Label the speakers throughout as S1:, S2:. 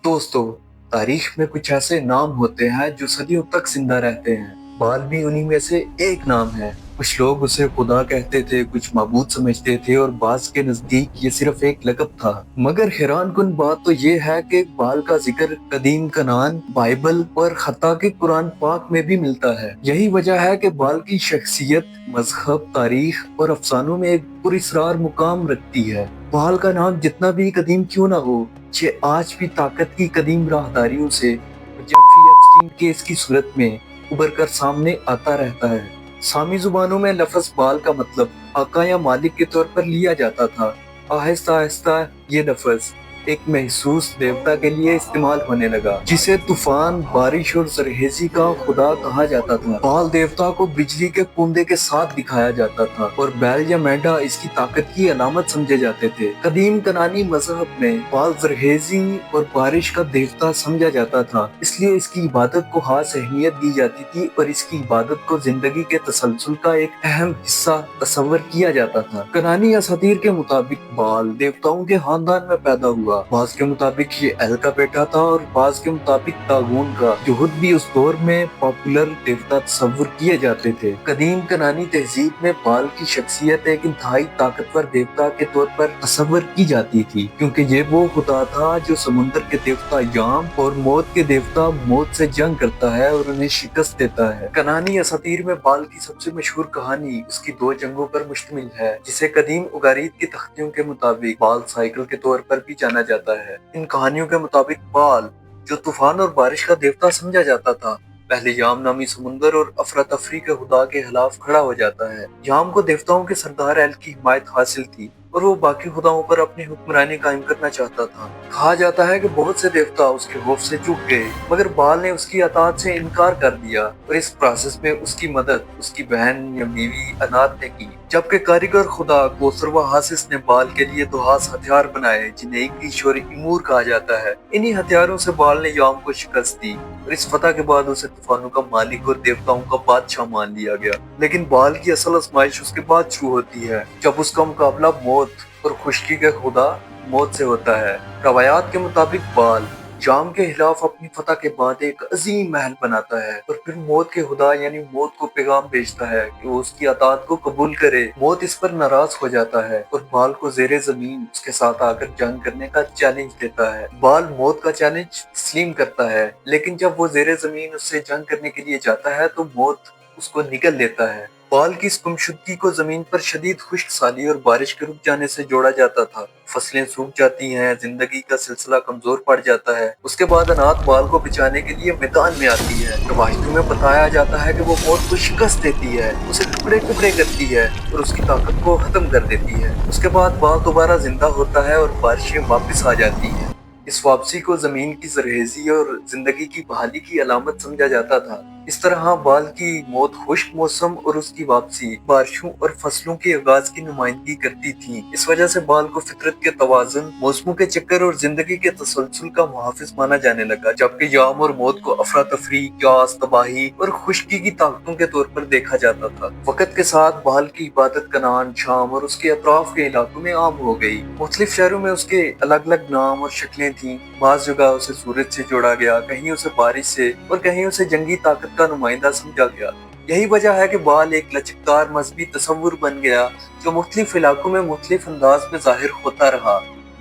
S1: दोस्तों, तारीख में कुछ ऐसे नाम होते हैं जो सदियों तक जिंदा रहते हैं। बाल भी उन्हीं में से एक नाम है। कुछ लोग उसे खुदा कहते थे, कुछ माबूद समझते थे और बाज के नजदीक ये सिर्फ एक लक़ब था। मगर हैरान कुन बात तो ये है कि बाल का जिक्र कदीम कनान, बाइबल और हत्ता के कुरान पाक में भी मिलता है। यही वजह है कि बाल की शख्सियत मजहब, तारीख और अफसानों में एक पुरस्रार मुकाम रखती है। बाल का नाम जितना भी कदीम क्यों ना हो, ये आज भी ताकत की कदीम राहदारियों से जेफरी एप्स्टीन केस की सूरत में उभर कर सामने आता रहता है। सामी जुबानों में लफ्ज बाल का मतलब आका या मालिक के तौर पर लिया जाता था। आहिस्ता आहिस्ता ये लफ्ज एक महसूस देवता के लिए इस्तेमाल होने लगा, जिसे तूफान, बारिश और जरहेजी का खुदा कहा जाता था। बाल देवता को बिजली के कुंदे के साथ दिखाया जाता था और बैल या मेंढा इसकी ताकत की अलामत समझे जाते थे। कदीम कनानी मजहब में बाल जरहेजी और बारिश का देवता समझा जाता था, इसलिए इसकी इबादत को खास अहमियत दी जाती थी और इसकी इबादत को जिंदगी के तसलसल का एक अहम हिस्सा तस्वर किया जाता था। कनानी असातीर के मुताबिक बाल देवताओं के खानदान में पैदा हुआ। बाज के मुताबिक ये एल का बेटा था और बाज के मुताबिक तागून का, जो खुद भी उस दौर में पॉपुलर देवता तस्वर किए जाते थे। कदीम कनानी तहजीब में बाल की शख्सियत एक इंतहाई ताकतवर देवता के तौर पर तस्वर की जाती थी, क्योंकि ये वो खुदा था जो समुद्र के देवता याम और मौत के देवता मौत से जंग करता है और उन्हें शिकस्त देता है। कनानी असातीर में बाल की सबसे मशहूर कहानी उसकी 2 जंगों पर मुश्तमिल है, जिसे कदीम उगारीत की तख्तियों के मुताबिक बाल साइकिल के तौर पर भी जाना जाता है। इन कहानियों के मुताबिक बाल, जो तूफान और बारिश का देवता समझा जाता था, पहले याम नामी समुंदर और अफरा तफरी के खुदा के खिलाफ खड़ा हो जाता है। याम को देवताओं के सरदार एल की हिमायत हासिल थी और वो बाकी खुदाओं पर अपनी हुक्मरानी कायम करना चाहता था। कहा जाता है कि बहुत से देवता उसके खौफ से चूक गए, मगर बाल ने उसकी अताअत से इनकार कर दिया और इस प्रोसेस में उसकी मदद उसकी बहन या बीवी अनात ने की। जबकि कारीगर खुदा कोसर व हासिस ने बाल के लिए 2 खास हथियार बनाए, जिन्हें इंग्लिश और इमूर कहा जाता है। इन्हीं हथियारों से बाल ने याम को शिकस्त दी और इस फतह के बाद उसे तूफानों का मालिक और देवताओं का बादशाह मान लिया गया। लेकिन बाल की असल आजमाइश उसके बाद शुरू होती है, जब उसका मुकाबला मौत और खुश्की के खुदा मौत से होता है। रवायात के मुताबिक बाल जाम के खिलाफ अपनी फतह के बाद एक अजीम महल बनाता है और फिर मौत के खुदा यानी मौत को पैगाम भेजता है कि वो उसकी अताअत को कबूल करे। मौत इस पर नाराज हो जाता है और बाल को जेरे जमीन उसके साथ आकर जंग करने का चैलेंज देता है। बाल मौत का चैलेंज तस्लीम करता है, लेकिन जब वो जेरे जमीन उससे जंग करने के लिए जाता है तो मौत उसको निकल लेता है। बाल की इस गुमशुदगी को जमीन पर शदीद खुश्क साली और बारिश के रुक जाने से जोड़ा जाता था। फसलें सूख जाती हैं, जिंदगी का सिलसिला कमजोर पड़ जाता है। उसके बाद अनाथ बाल को बचाने के लिए मैदान में आती है। रवायतों में बताया जाता है कि वो मौत को शिकस्त देती है, उसे टुकड़े टुकड़े करती है और उसकी ताकत को खत्म कर देती है। उसके बाद बाल दोबारा जिंदा होता है और बारिशें वापस आ जाती हैं। इस वापसी को जमीन की जरहेजी और जिंदगी की बहाली की अलामत समझा जाता था। इस तरह बाल की मौत खुश्क मौसम और उसकी वापसी बारिशों और फसलों के आगाज की नुमाइंदगी करती थी। इस वजह से बाल को फितरत के तवाजुन, मौसमों के चक्कर और जिंदगी के तसलसल का मुहाफिज माना जाने लगा, जबकि याम और मौत को अफरा तफरी, क्यास, तबाही और खुश्की की ताकतों के तौर पर देखा जाता था। वक्त के साथ बाल की इबादत कनान, शाम और उसके अतराफ के इलाकों में आम हो गई। मुख्तलिफ शहरों में उसके अलग अलग नाम और शक्लें थी। बाज़ जगह उसे सूरज से जोड़ा गया, कहीं उसे बारिश से और कहीं उसे जंगी ताकत का नुमाइंदा समझा गया। यही वजह है कि बाल एक लचकदार मजहबी तस्वुर बन गया, जो मुख्तलिफ इलाकों में मुख्तलिफ अंदाज में जाहिर होता रहा।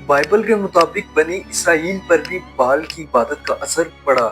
S1: बाइबल के मुताबिक बनी इसराइल पर भी बाल की इबादत का असर पड़ा।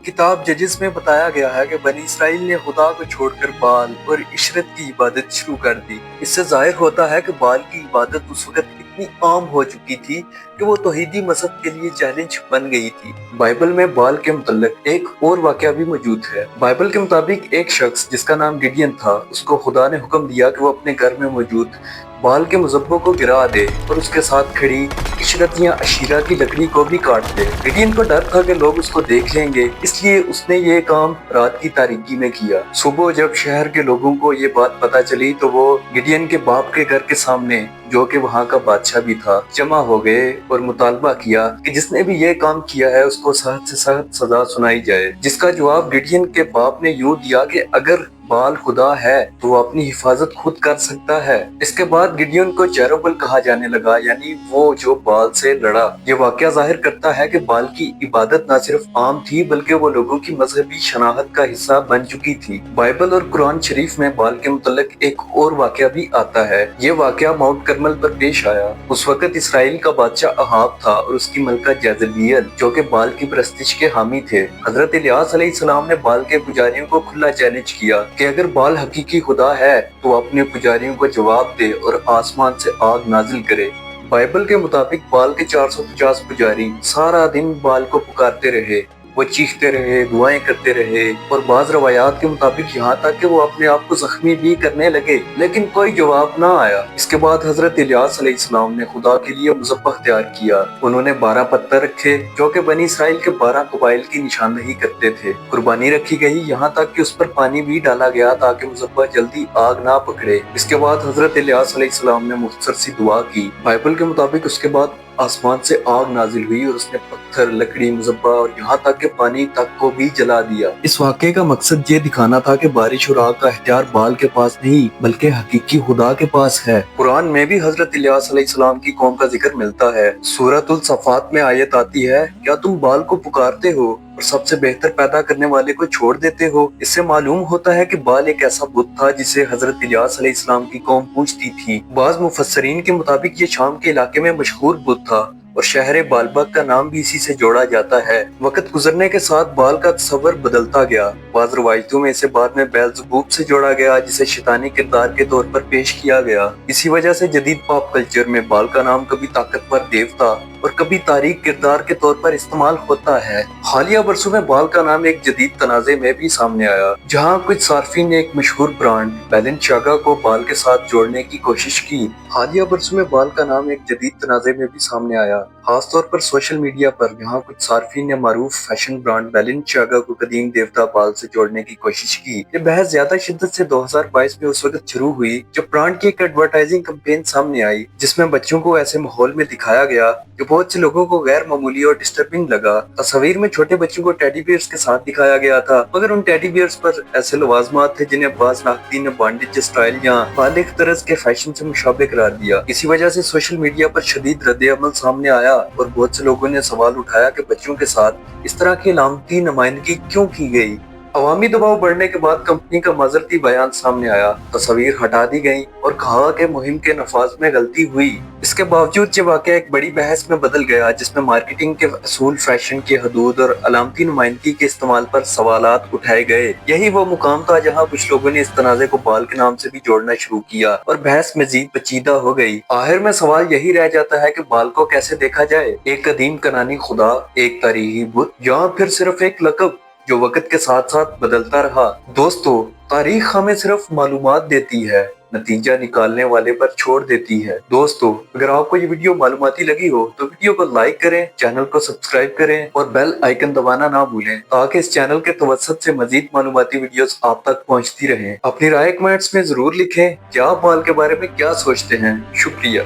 S1: किताब जजिस में बताया गया है कि बनी इसराइल ने खुदा को छोड़कर बाल और इशरत की इबादत शुरू कर दी। इससे जाहिर होता है कि बाल की इबादत उस वक्त इतनी आम हो चुकी थी कि वो तौहीदी मजहब के लिए चैलेंज बन गई थी। बाइबल में बाल के मुतल्लिक एक और वाकया भी मौजूद है। बाइबल के मुताबिक एक शख्स जिसका नाम गिडियन था, उसको खुदा ने हुक्म दिया कि वो अपने घर में मौजूद बाल के मुजब्बों को गिरा दे और उसके साथ खड़ी इशरत या अशीरा की लकड़ी को भी काट दे। गिडियन को डर था कि लोग उसको देख लेंगे, इसलिए उसने ये काम रात की तारीकी में किया। सुबह जब शहर के लोगों को ये बात पता चली तो वो गिडियन के बाप के घर के सामने जो कि वहाँ का बादशाह भी था, जमा हो गए और मुतालबा किया कि जिसने भी ये काम किया है उसको सख्त से सख्त सजा सुनाई जाए। जिसका जवाब गिडियन के बाप ने यूं दिया कि अगर बाल खुदा है तो वो अपनी हिफाजत खुद कर सकता है। इसके बाद गिडियन को जेरुब्बाल कहा जाने लगा, यानी वो जो बाल से लड़ा। ये वाकया जाहिर करता है कि बाल की इबादत न सिर्फ आम थी बल्कि वो लोगों की मजहबी शनाख्त का हिस्सा बन चुकी थी। बाइबल और कुरान शरीफ में बाल के मुतल्लिक एक और वाकया भी आता है। ये वाकया माउंट करमल पर पेश आया। उस वक्त इसराइल का बादशाह अहाब था और उसकी मलका जेज़ेबियल जो कि बाल की परस्तिश के हामी थे। हजरत इलियास अलैहिस्सलाम ने बाल के पुजारियों को खुला चैलेंज किया कि अगर बाल हकीकी खुदा है तो अपने पुजारियों को जवाब दे और आसमान से आग नाजिल करे। बाइबल के मुताबिक बाल के 450 पुजारी सारा दिन बाल को पुकारते रहे। वो चीखते रहे, दुआएं करते रहे और बाज रवायात के मुताबिक यहाँ तक कि वो अपने आप को जख्मी भी करने लगे, लेकिन कोई जवाब ना आया। इसके बाद हजरत इलियास अलैहिस्सलाम ने खुदा के लिए मुज़ब्बह तैयार किया। उन्होंने 12 पत्थर रखे जो कि बनी इसराइल के 12 कबाइल की निशानदही करते थे। कुर्बानी रखी गई, यहाँ तक कि उस पर पानी भी डाला गया ताकि मुज़ब्बह जल्दी आग ना पकड़े। इसके बाद हजरत इलियास अलैहिस्सलाम ने मुख्तसर सी दुआ की। बाइबल के मुताबिक उसके बाद आसमान से आग नाजिल हुई और उसने पत्थर, लकड़ी, मुज़ब्बा और यहाँ तक के पानी तक को भी जला दिया। इस वाक़े का मकसद ये दिखाना था कि बारिश और आग का इख्तियार बाल के पास नहीं बल्कि हकीकी खुदा के पास है। कुरान में भी हजरत इलियास अलैहिस्सलाम की कौम का जिक्र मिलता है। सूरतुल सफ़ात में आयत आती है, क्या तुम बाल को पुकारते हो और सबसे बेहतर पैदा करने वाले को छोड़ देते हो। इससे मालूम होता है कि बाल एक ऐसा बुत था जिसे हजरत इलियास अलैहिस्सलाम की कौम पूजती थी। बाज़ मुफस्सरीन के मुताबिक ये शाम के इलाके में मशहूर बुत था और शहर बालबक का नाम भी इसी से जोड़ा जाता है। वक्त गुजरने के साथ बाल का तस्वर बदलता गया। बाज़ रवायतों में इसे बाद में बेल्ज़बूब से जोड़ा गया जिसे शैतानी किरदार के तौर पर पेश किया गया। इसी वजह से जदीद पॉप कल्चर में बाल का नाम कभी ताकतवर देवता और कभी तारीख किरदार के तौर पर इस्तेमाल होता है। हालिया बरसों में बाल का नाम एक जदीद तनाज़े में भी सामने आया, जहां कुछ सार्फिन ने एक मशहूर ब्रांड बैलेंसियागा को बाल के साथ जोड़ने की कोशिश की। हालिया बरसों में बाल का नाम एक जदीद तनाज़े में भी सामने आया, खासतौर पर सोशल मीडिया पर, जहां कुछ सार्फिन ने मारूफ फैशन ब्रांड बैलेंसियागा को कदीम देवता बाल से जोड़ने की कोशिश की। ये बहस ज्यादा शिद्दत से 2022 में उस वक्त शुरू हुई जब ब्रांड की एक एडवर्टाइजिंग कैंपेन सामने आई जिसमें बच्चों को ऐसे माहौल में दिखाया गया जो बहुत से लोगों को गैर मामूली और डिस्टर्बिंग लगा। तस्वीर में छोटे बच्चों को टेडी बियर्स के साथ दिखाया गया था, मगर उन टेडी बियर्स पर ऐसे लवाजमात थे जिन्हें बाज़ नाक़दीन ने बांडेज स्टाइल या बालिग तरज के फैशन से मुशाबे करार दिया। इसी वजह से सोशल मीडिया पर शदीद रद्द-ए-अमल सामने आया और बहुत से लोगों ने सवाल उठाया कि बच्चों के साथ इस तरह की अलामती नुमाइंदगी क्यों की गई। अवामी दबाव बढ़ने के बाद कंपनी का माजरती बयान सामने आया, तस्वीर हटा दी गई और कहा कि मुहिम के नफाज में गलती हुई। इसके बावजूद ये वाकया एक बड़ी बहस में बदल गया जिसमें मार्केटिंग के असूल, फैशन की हदूद और अलामती नुमाइंदगी के इस्तेमाल पर सवालात उठाए गए। यही वो मुकाम था जहाँ कुछ लोगों ने इस तनाज़े को बाल के नाम से भी जोड़ना शुरू किया और बहस मजीद पेचीदा हो गई। आखिर में सवाल यही रह जाता है कि बाल को कैसे देखा जाए, एक कदीम कनानी खुदा, एक तारीखी बुत या फिर सिर्फ एक लक़ब जो वक्त के साथ साथ बदलता रहा। दोस्तों, तारीख हमें सिर्फ मालूमात देती है, नतीजा निकालने वाले पर छोड़ देती है। दोस्तों, अगर आपको ये वीडियो मालूमाती लगी हो तो वीडियो को लाइक करें, चैनल को सब्सक्राइब करें और बेल आइकन दबाना ना भूलें ताकि इस चैनल के तवज्जुद से मजीद मालूमाती वीडियोस आप तक पहुंचती रहें। अपनी राय कमेंट्स में जरूर लिखें कि आप बाल के बारे में क्या सोचते हैं। शुक्रिया।